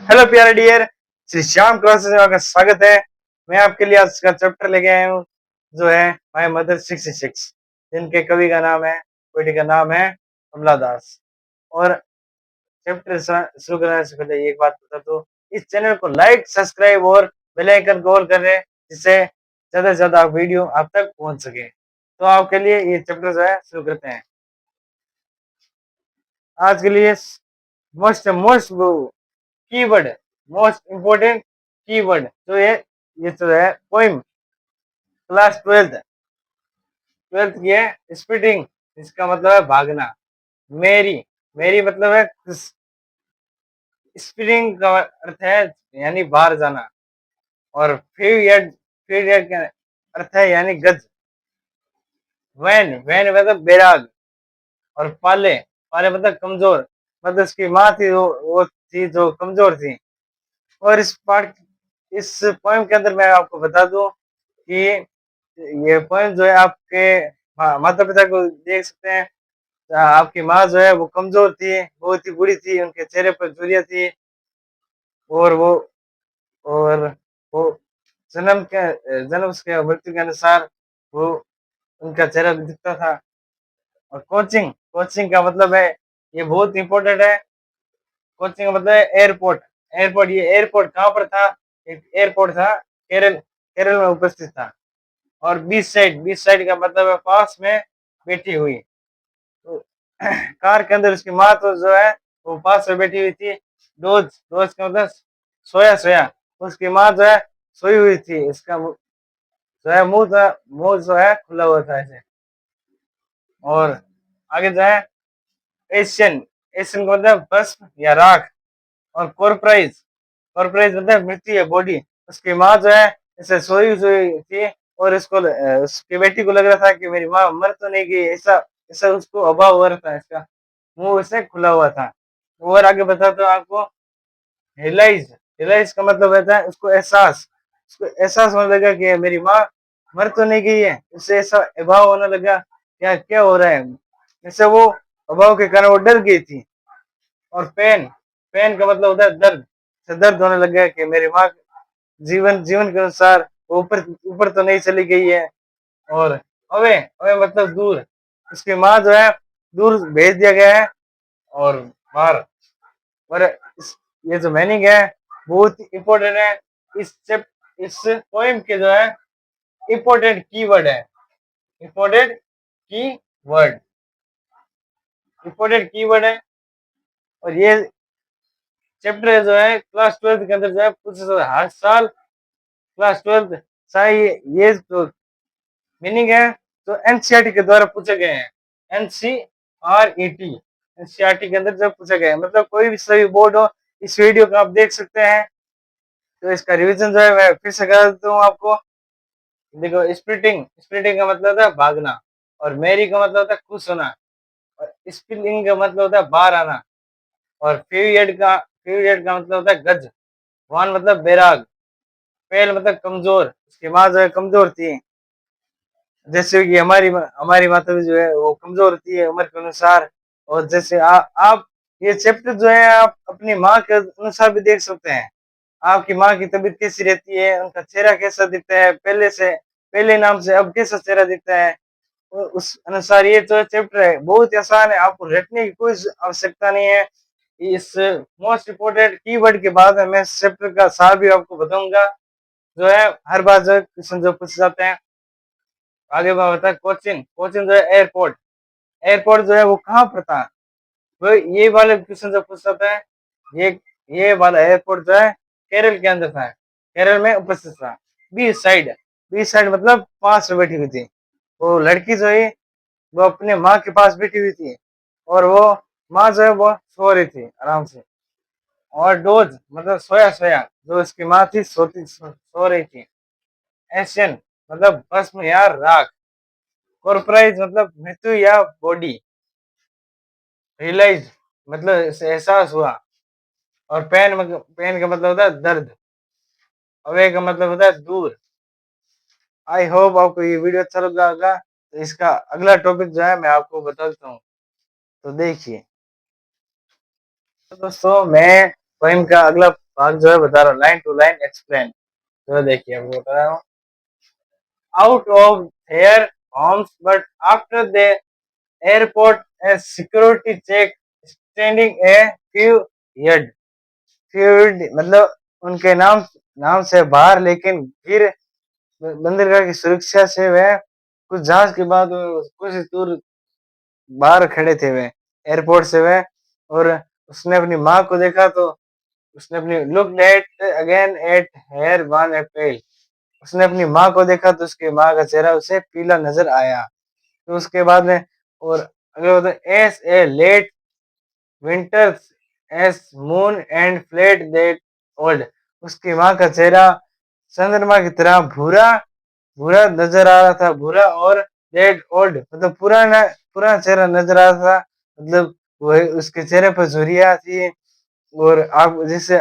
Hello प्यारे dear, Shri Shyam classes में आपका स्वागत है। मैं आपके लिए आज का चैप्टर लेके आया हूँ जो है माय मदर 66, जिनके कवि का नाम है, पोएट का नाम है कमला दास। और चैप्टर शुरू करने से पहले एक बात बता दो, इस चैनल को लाइक, सब्सक्राइब और बेल आइकन को ऑल कर रहे, जिससे ज्यादा से ज्यादा वीडियो आप तक पहुंच सके। तो आपके लिए ये चैप्टर जो है शुरू करते हैं। आज के लिए most most keyword, most important keyword जो है, ये तो है पोइम क्लास ट्वेल्थ ट्वेल्थ की है, स्पीडिंग। इसका मतलब है भागना। मेरी मेरी मतलब है स्पीडिंग का अर्थ है यानी बाहर जाना। और पीरियड का अर्थ है यानी गज। वैन वैन मतलब बैराग। और पाले पाले मतलब कमजोर, मतलब उसकी माँ थी वो थी जो कमजोर थी। और इस पोएम के अंदर मैं आपको बता दूं कि ये पोएम जो है आपके माता पिता को देख सकते हैं। आपकी माँ जो है वो कमजोर थी, बहुत ही बुरी थी, उनके चेहरे पर झुर्रियां थी। और और वो जन्म के मृत्यु के अनुसार वो उनका चेहरा दिखता था। और कोचिंग कोचिंग का मतलब है, ये बहुत इंपॉर्टेंट है। कोचिंग का मतलब है एयरपोर्ट। एयरपोर्ट, ये एयरपोर्ट कहाँ पर था? एक एयरपोर्ट था केरल, केरल में उपस्थित था। और बीच साइड का मतलब है पास में बैठी हुई। तो कार के अंदर उसकी माँ तो जो है वो पास में बैठी हुई थी। डोज डोज का मतलब सोया सोया। उसकी माँ जो है सोई हुई थी। इसका जो है मुंह जो है खुला हुआ था ऐसे। और आगे जो है एशियन, एशियन का मतलब भस्म या राख। और कॉर्पोराइज, कॉर्पोराइज मतलब मृत्यु या बॉडी। उसकी माँ जो है ऐसे सोई सोई थी। और उसकी बेटी को लग रहा था कि मेरी माँ मर तो नहीं गई, ऐसा ऐसा उसको अभाव हो रहा था। इसका मुंह ऐसे खुला हुआ था। और आगे बताता हूँ आपको, रियलाइज, रियलाइज का मतलब रहता है उसको एहसास। उसको एहसास होने लगा कि मेरी माँ मर तो नहीं गई है, उससे ऐसा अभाव होने लगा क्या क्या हो रहा है। जैसे वो अभाव के कारण वो डर गई थी। और पेन, पेन का मतलब होता है दर्द। से दर्द होने लग गया कि मेरी माँ जीवन जीवन के अनुसार वो ऊपर ऊपर तो नहीं चली गई है। और अवे अवे मतलब दूर, उसकी माँ जो है दूर भेज दिया गया है। और बाहर। और ये जो मीनिंग है बहुत इंपॉर्टेंट है। इस पोएम के जो है इंपॉर्टेंट कीवर्ड है, इंपॉर्टेंट की वर्ड, इंपॉर्टेंट कीवर्ड है। और ये चैप्टर जो है क्लास ट्वेल्थ के अंदर जो है पूछा जाता है हर साल। क्लास ट्वेल्थ चाहे ये जो मीनिंग है तो एनसीईआरटी के द्वारा पूछे गए हैं। एनसीआरईटी, एनसीईआरटी के अंदर जब पूछा गया है, मतलब कोई भी सभी बोर्ड हो, इस वीडियो को आप देख सकते हैं। तो इसका रिवीजन जो है मैं फिर से करा देता हूँ आपको। देखो, स्प्लिटिंग, स्प्लिटिंग का मतलब होता है भागना। और मैरी का मतलब होता है खुश होना। और स्पिलिंग का मतलब होता है बाहर आना। और पीरियड का मतलब होता है गज। वान मतलब बैराग। पेल मतलब कमजोर, उसकी माँ जो है कमजोर थी। जैसे कि हमारी माता भी जो है वो कमजोर होती है उम्र के अनुसार। और जैसे आप ये चैप्टर जो है आप अपनी माँ के अनुसार भी देख सकते हैं। आपकी माँ की तबीयत कैसी रहती है, उनका चेहरा कैसा दिखता है पहले से, पहले नाम से अब कैसा चेहरा दिखता है, उस अनुसार ये जो चैप्टर है बहुत ही आसान है। आपको रटने की कोई आवश्यकता नहीं है। इस मोस्ट इम्पोर्टेंट कीवर्ड के बाद मैं इस चैप्टर का सार भी आपको बताऊंगा। जो है हर बार जो क्वेश्चन जो पूछ जाते हैं। आगे मैं बता, कोचिन, कोचिन जो है एयरपोर्ट। एयरपोर्ट जो है वो कहाँ पर था? वो ये वाले क्वेश्चन जो पूछ जाता है। ये ये वाला एयरपोर्ट जो है केरल के अंदर था, केरल में उपस्थित था। बीच साइड मतलब पास में बैठी हुई थी। वो लड़की जो है वो अपने माँ के पास बैठी हुई थी। और वो माँ जो है वो सो रही थी आराम से। और डोज मतलब सोया सोया, जो उसकी माँ थी सो रही थी। एशियन मतलब भस्म या राख। कॉर्पोराइज मतलब मृत्यु या बॉडी। रियलाइज मतलब एहसास हुआ। और पेन का मतलब होता है दर्द। अवे का मतलब होता है दूर। आई होप आपको ये वीडियो अच्छा लगा होगा। तो इसका अगला टॉपिक जो है मैं आपको बता देता हूँ, तो देखिए। तो दोस्तों मैं पोएम का अगला भाग जो है बता रहा हूँ, लाइन टू लाइन एक्सप्लेन। तो देखिए अब बता रहा हूँ, out of their homes, but after the airport a security check standing a few yard मतलब उनके नाम नाम से बाहर, लेकिन फिर बंदरगाह की सुरक्षा से वह कुछ जांच के बाद कुछ दूर बाहर खड़े थे वे, एयरपोर्ट से वे। और उसने अपनी माँ को देखा तो उसने अपनी look at again at hair one April, उसने अपनी माँ को देखा तो उसकी माँ का चेहरा उसे पीला नजर आया। तो उसके बाद में और अगले होता है as a late winter's as moon and fled that old, उसकी माँ का चेहरा चंद्रमा की तरह भूरा भूरा नजर आ रहा था, भूरा और डेड ओल्ड मतलब पुराना पुराना चेहरा नजर आ रहा था। मतलब वही उसके चेहरे पर झुर्रियाँ थी। और आप जैसे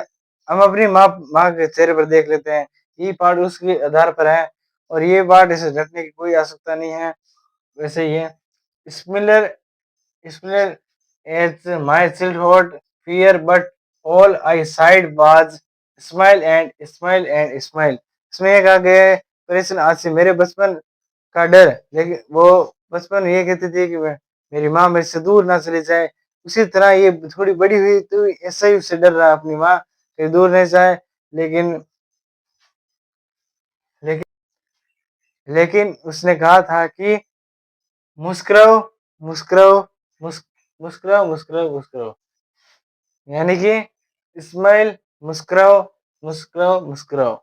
हम अपनी माँ माँ के चेहरे पर देख लेते हैं, ये पार्ट उसके आधार पर है और ये पार्ट इसे रटने की कोई आवश्यकता नहीं है। वैसे ही है similar similar as my childhood fear but all I sighed was smile and smile। इसमें एक आ गया है प्रश्न आज से मेरे बचपन का डर, लेकिन वो बचपन ये कहती थी कि मेरी माँ मेरे से दूर ना चली जाए, उसी तरह ये थोड़ी बड़ी हुई तो ऐसा ही उससे डर रहा अपनी माँ कहीं दूर नहीं जाए। लेकिन लेकिन लेकिन उसने कहा था कि मुस्कुराओ मुस्कुराओ मुस्कुराओ मुस्कुराओ मुस्कुराओ, यानी कि स्माइल मुस्कुराओ मुस्कुराओ मुस्कुराओ।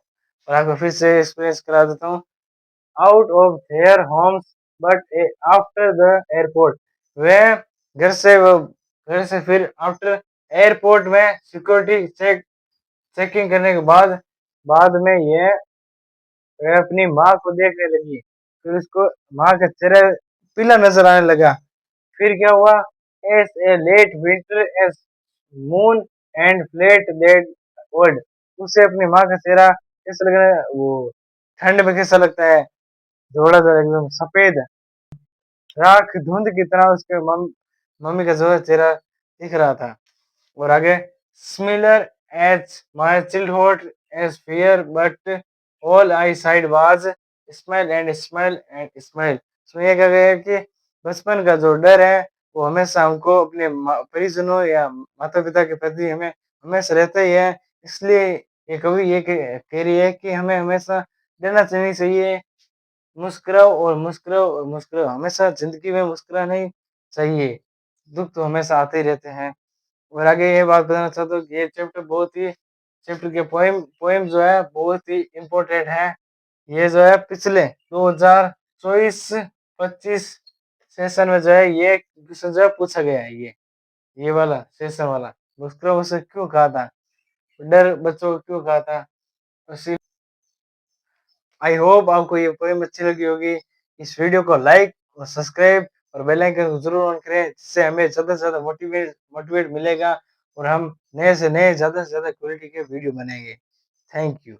और आपको फिर से एक्सपीरियंस करा देता हूँ, out of their homes but after the airport, वह घर से फिर आफ्टर एयरपोर्ट में सिक्योरिटी चेकिंग करने के बाद बाद में यह वह अपनी माँ को देखने लगी, फिर उसको माँ का चेहरा पीला नजर आने लगा। फिर क्या हुआ, as a late winter as moon and fled that word, उसे अपनी माँ का चेहरा कैसा लग रहा है, वो ठंड में कैसा लगता है, थोड़ा सा एकदम सफेद राख धुंध की तरह उसके मम्मी का जो है चेहरा दिख रहा था। और आगे similar as my childhood as fear but all I sighed was smile and smile. इसमें ये कहा गया है कि बचपन का जो डर है वो हमेशा हमको अपने परिजनों या माता पिता के प्रति हमें हमेशा रहता ही है। इसलिए ये कवि ये कह रही है कि हमें हमेशा डरना चाहिए, मुस्कुराओ और मुस्कुराओ और मुस्कुराओ, हमेशा जिंदगी में मुस्कुराना ही चाहिए, दुख तो हमेशा आते ही रहते हैं। और आगे ये बात बताना चाहता हूँ कि ये चैप्टर बहुत ही चैप्टर के पोएम पोएम जो है बहुत ही इम्पोर्टेंट है। ये जो है पिछले 2024-25 सेशन में जो है ये क्वेश्चन जो है पूछा गया है, ये वाला सेशन वाला, मुस्कुराओ उसे क्यों कहा था, डर बच्चों को क्यों कहा था। आई होप आपको ये पोएम अच्छी लगी होगी। इस वीडियो को लाइक और सब्सक्राइब और बेल आइकन को जरूर ऑन करें, जिससे हमें ज़्यादा से ज़्यादा मोटिवेट मिलेगा और हम नए से नए ज़्यादा से ज़्यादा क्वालिटी के वीडियो बनाएंगे। Thank you.